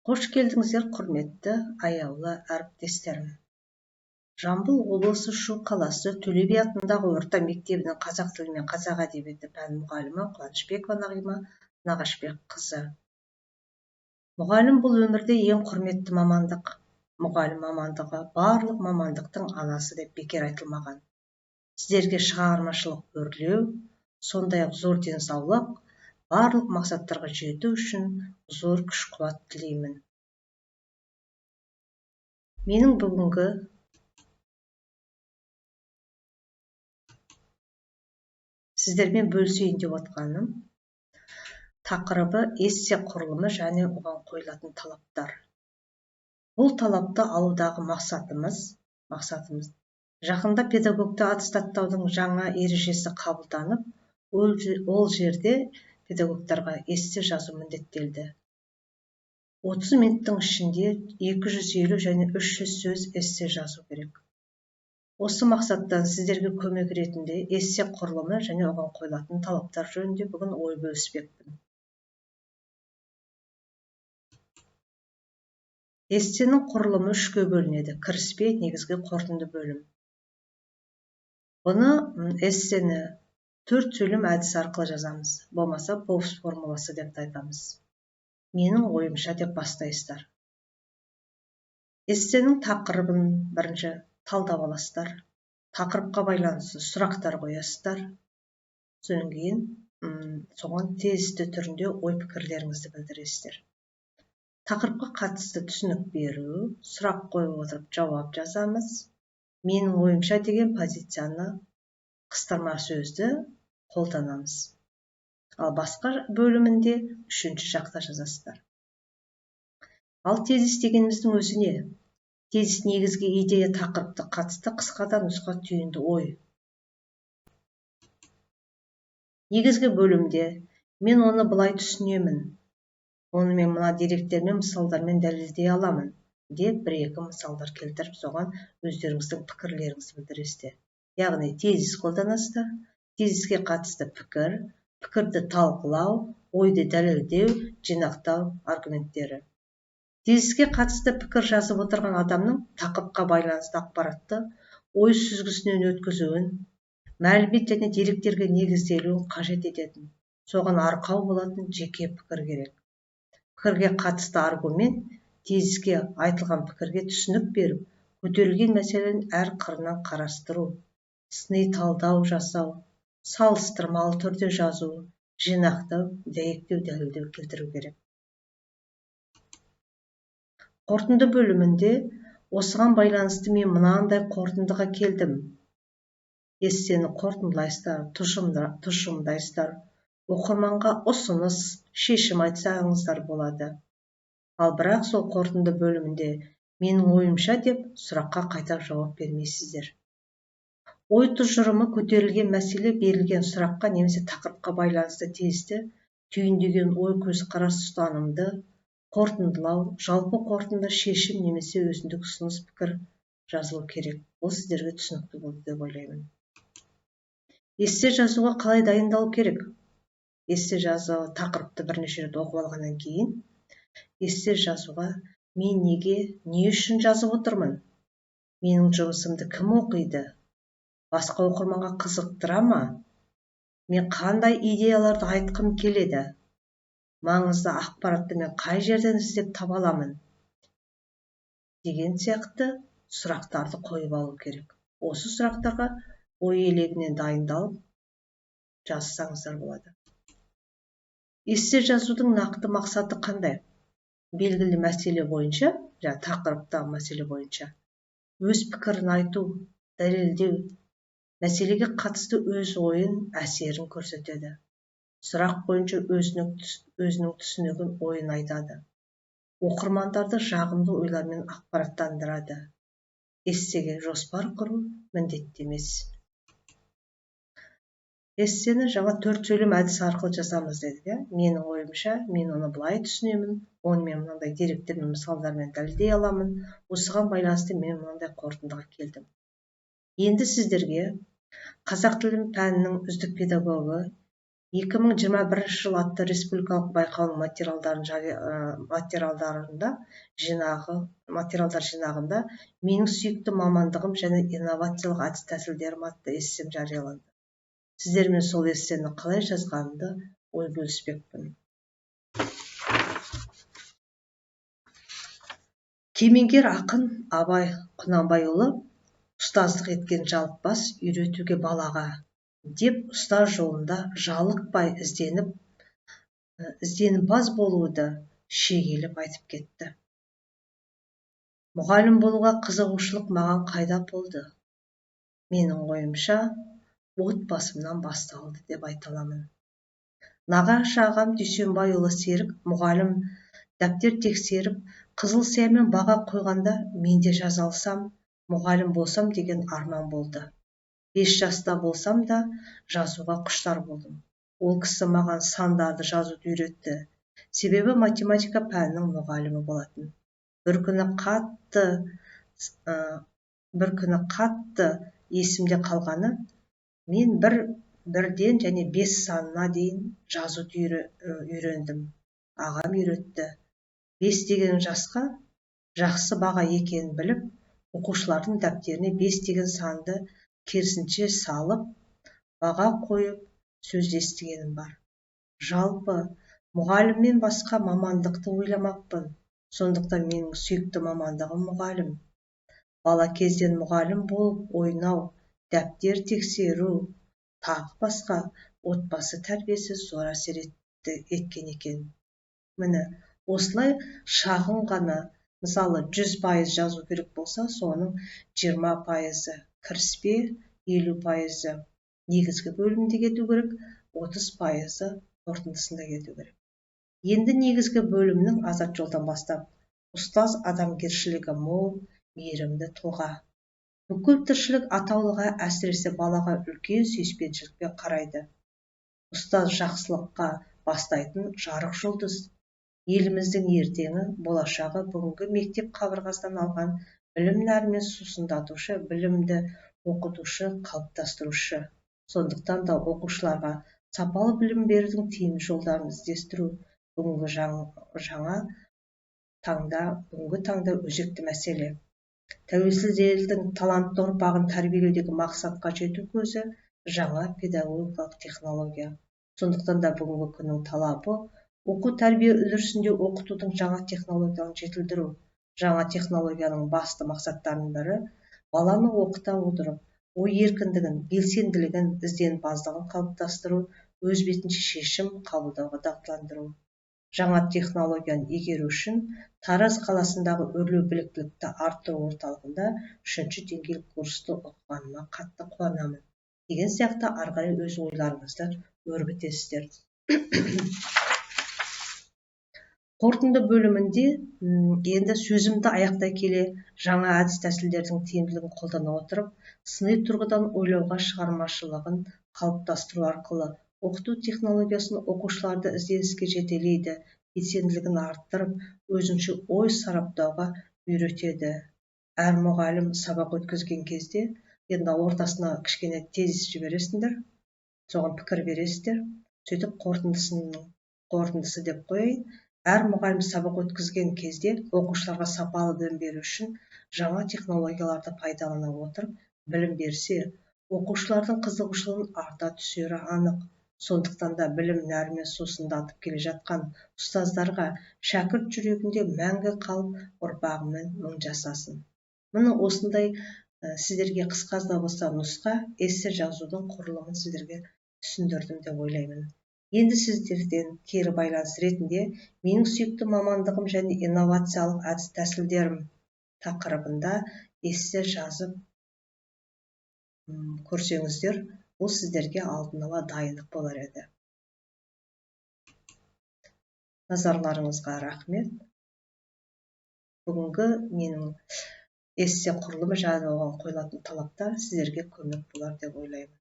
Қош келдіңіздер, құрметті аяулы әріптестерім. Жамбыл облысы Шу қаласы Төле би атындағы орта мектебінің қазақ тілі мен қазақ әдебиеті пән мұғалімі Қуанышбекова Нағима Нағашбекқызы. Мұғалім бұл өмірде ең құрметті мамандық. Мұғалім мамандығы барлық мамандықтың анасы деп бекер айтылмаған. Сіздерге шығармашылық өрлеу, сондай-ақ зор денсаулық, барлық мақсаттарға жету үшін зор күш-қуат тілеймін. Менің бүгінгі сіздермен бөлісейін деп отқаным тақырыбы эссе құрылымы және оған қойылатын талаптар. Бұл талапты алудағы мақсатымыз жақында педагогты аттестаттаудың жаңа ережесі қабылданып, ол жерде педагогтарға эссе жазу міндеттелді. 30 минуттың ішінде 250 және 300 сөз эссе жазу керек. Осы мақсаттан сіздерге көмек ретінде эссе құрылымы және оған қойылатын талаптар жөнінде бүгін ой бөліспекпін. Эссенің құрылымы үшке бөлінеді: кіріспе, негізгі, қорытынды бөлім. Бұны эссені 4 сөйлем әдісі арқылы жазамыз, болмаса Поуфс формуласы деп айтамыз. Менің ойымша деп бастайсыздар. Эссенің тақырыбын бірінші талдап аласыздар. Тақырыпқа байланысты сұрақтар қоясыздар. Содан кейін соған тезисті түрінде ой пікірлеріңізді білдіресіздер. Тақырыпқа қатысты түсінік беру, сұрақ қойып отырып жауап жазамыз. Менің ойымша деген позицияны қыстырма сөзді қолданамыз. Ал басқа бөлімінде үшінші жақта жазасыздар. Ал тезис дегеніміздің өзі не? Тезис негізгі идея тақырыпты қатысты қысқадан нұсқа түйінді ой. Негізгі бөлімде мен оны былай түсінемін. Оны мен мына деректермен, мысалдармен дәлелдей аламын деп бір-екі мысалдар келтіріп, соған өздеріңіздің пікірлеріңізді білдіресіздер. Яғни тезис қолданасыздар. Тезиске қатысты пікір, пікірді талқылау, ойды дәлелдеу, жинақтау аргументтері. Тезиске қатысты пікір жазып отырған адамның тақырыпқа байланысты ақпаратты ой сүзгісінен өткізуін, мәлімет және деректерге негізделуін қажет ететін, соған арқау болатын жеке пікір керек. Пікірге қатысты аргумент, тезиске айтылған пікірге түсінік беріп, көтерілген мәселенің әр қырынан қарастыру, сыни талдау жасау, салыстырмалы түрде жазу, жинақтау, дәйектеу, дәлелдеу келтіру керек. Қорытынды бөлімінде осыған байланысты мен мынандай қорытындыға келдім. Эссені қорытындылайсыздар, тұжырымдайсыздар. Оқырманға ұсыныс, шешім айтсаңыздар болады. Ал бірақ сол қорытынды бөлімінде менің ойымша деп сұраққа қайта жауап бермейсіздер. Ой тұжырымы көтерілген мәселе берілген сұраққа немесе тақырыпқа байланысты тезисті түйіндеген ой көзқарас ұстанымды қорытындылау, жалпы қорытынды шешім немесе өзіндік ұсыныс пікір жазылу керек. Бұл сіздерге түсінікті болды деп ойлаймын. Эссе жазуға қалай дайындалу керек? Эссе жазу тақырыпты бірнеше рет оқып алғаннан кейін, эссе жазуға мен неге, не үшін жазып отырмын? Менің жұмысымды кім оқиды? Басқа оқырманға қызықтыра ма? Мен қандай идеяларды айтқым келеді? Маңызды ақпаратты мен қай жерден іздеп таба аламын? Деген сияқты сұрақтарды қойып алу керек. Осы сұрақтарға ой елегінен дайындалып жазсаңыздар болады. Эссе жазудың нақты мақсаты қандай? Белгілі мәселе бойынша, тақырыптағы мәселе бойынша өз пікірін айту, дәлелдеу, мәселеге қатысты өз ойын, әсерін көрсетеді. Сұрақ бойынша өзінің түсінігін, ойын айтады. Оқырмандарды жағымды ойлармен ақпараттандырады. Эссеге жоспар құру міндетті емес. Эссені жаңа 4 сөйлем әдісі арқылы жазамыз дедік. Менің ойымша, мен оны былай түсінемін, оны мен мынандай деректермен, мысалдармен дәлелдей аламын. Осыған байланысты мен мынандай қорытындыға келдім. Енді сіздерге қазақ тілі пәнінің үздік педагогі, 2021 жыл атты республикалық байқаудың материалдар жинағында менің сүйікті мамандығым және инновациялық әдіс тәсілдерім атты эссем жарияланды. Сіздермен сол эссені қалай жазғанымды ой бөліспекпін. Кемеңгер ақын Абай Құнанбайұлы ұстаздық еткен жалықпас үйретуге балаға деп ұстаз жолында жалықпай ізденімпаз болуды шегелеп айтып кетті. Мұғалім болуға қызығушылық маған қайда болды? Менің ойымша, отбасымнан басталды деп айта аламын. Нағашы ағам Дүйсенбайұлы Серік мұғалім, дәптер тексеріп, қызыл сиямен баға қойғанда мен де жаза алсам, мұғалім болсам деген арман болды. 5 жаста болсам да жазуға құштар болдым. Ол кісі маған сандарды жазуды үйретті. Себебі математика пәнінің мұғалімі болатын. Бір күні қатты есімде қалғаны, мен бірден және 5 санына дейін жазуды үйрендім. Ағам үйретті. 5 деген жасқа жақсы баға екенін біліп, оқушылардың дәптеріне 5 деген санды керісінше салып, баға қойып сөз естігенім бар. Жалпы, мұғаліммен басқа мамандықты ойламаппын. Сондықтан менің сүйікті мамандығым мұғалім. Бала кезден мұғалім болып ойнау, дәптер тексеру, тағы басқа отбасы тәрбиесі зор әсер еткен екен. Міне, осылай шағын ғана, мысалы 100% жазу керек болса, соның 20% кіріспе, 50% негізгі бөлімде кету керек, 30% қорытындысында кету керек. Енді негізгі бөлімнің азат жолдан бастап, ұстаз адамгершілігі мол, мейірімді тұлға. Бүкіл тіршілік атаулыға, әсіресе балаға үлкен сүйіспеншілікпен қарайды. Ұстаз жақсылыққа бастайтын жарық жұлдыз. Еліміздің ертеңі, болашағы бүгінгі мектеп қабырғасынан алған білім нәрімен сусындатушы, білімді оқытушы, қалыптастырушы. Сондықтан да оқушыларға сапалы білім берудің тиімді жолдарын іздестіру бүгінгі таңда өзекті мәселе. Тәуелсіз елдің талантты ұрпағын тәрбиелеудегі мақсатқа жету көзі жаңа педагогикалық технология. Сондықтан да бүгінгі күннің талабы оқу тәрбие үдерісінде оқытудың жаңа технологияларын жетілдіру. Жаңа технологияның басты мақсаттарының бірі баланы оқыта отырып, ой еркіндігін, белсенділігін, ізденімпаздығын қалыптастыру, өз бетінше шешім қабылдауға дағдыландыру. Жаңа технологияны игеру үшін Тараз қаласындағы өрлеу біліктілікті арттыру орталығында 3-ші деңгейлік курсты оқығаныма қатты қуанамын. Деген сияқты ары қарай өз ойларыңызды өрбітесіздер. Қорытынды бөлімінде енді сөзімді аяқтай келе жаңа әдіс тәсілдердің тиімділігін қолдана отырып, сыни тұрғыдан ойлауға шығармашылығын қалыптастыру арқылы оқыту технологиясын оқушыларды ізденіске жетелейді, белсенділігін арттырып, өзінше ой сараптауға үйретеді. Әр мұғалім сабақ өткізген кезде, енді ортасына кішкене тезис жібересіңдер, соған пікір бересіздер, сөйтіп қорытындысы деп қояйын. Әр мұғалім сабақ өткізген кезде оқушыларға сапалы білім беру үшін жаңа технологияларды пайдалана отырып білім берсе, оқушылардың қызығушылығын арта түсері анық. Сондықтан да білім нәрімен сусындатып келе жатқан ұстаздарға шәкірт жүрегінде мәңгі қалып, ұрпағымен мың жасасын. Міне осындай сіздерге қысқа да болса нұсқа эссе жазудың құрылымын сіздерге түсіндірдім деп ойлаймын. Енді сіздерден кері байланыс ретінде менің сүйікті мамандығым және инновациялық әдіс тәсілдерім тақырыбында эссе жазып көрсеңіздер, бұл сіздерге алдын ала дайындық болар еді. Назарларыңызға рахмет. Бүгінгі менің эссе құрылымы жайлы оған қойылатын талаптар сіздерге көмек болар деп ойлаймын.